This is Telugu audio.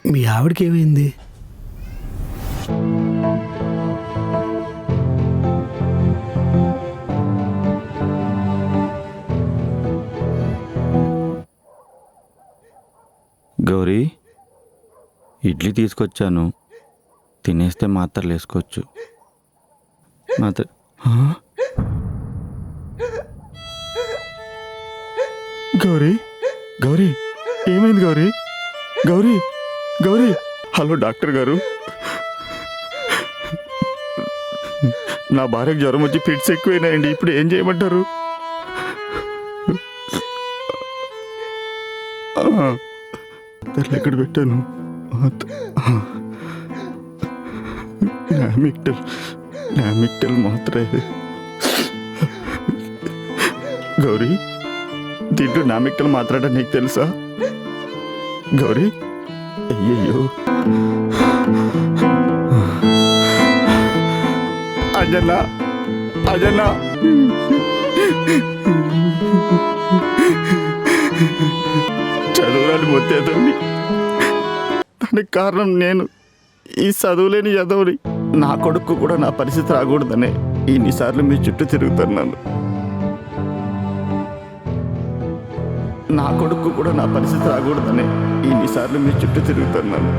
మీ ఆవిడకి ఏమైంది? గౌరీ, ఇడ్లీ తీసుకొచ్చాను, తినేస్తే మాత్రలు వేసుకోవచ్చు. మాత్ర గౌరీ, గౌరీ, ఏమైంది గౌరీ? గౌరీ, గౌరీ, హలో డాక్టర్ గారు. నా భార్యకు జ్వరం వచ్చి ఫిట్స్ ఎక్కువైనాయండి. ఇప్పుడు ఏం చేయమంటారు? ఎక్కడ పెట్టాను? నామిక్టల్ మాత్ర. గౌరీ, దీంట్లో నామిక్టల్ మాత్రట నీకు తెలుసా? గౌరీ, అయ్యయ్యో. అజనా, అజనా, చదువురాని మొత్తేదండి. దానికి కారణం నేను. ఈ చదువులేని చదవని నా కొడుకు కూడా నా పరిస్థితి రాకూడదనే ఇన్నిసార్లు మీ చుట్టూ తిరుగుతున్నాను. నా కొడుకు కూడా నా పరిస్థితి రాకూడదనే ఇన్నిసార్లు మీ చుట్టూ తిరుగుతున్నాను.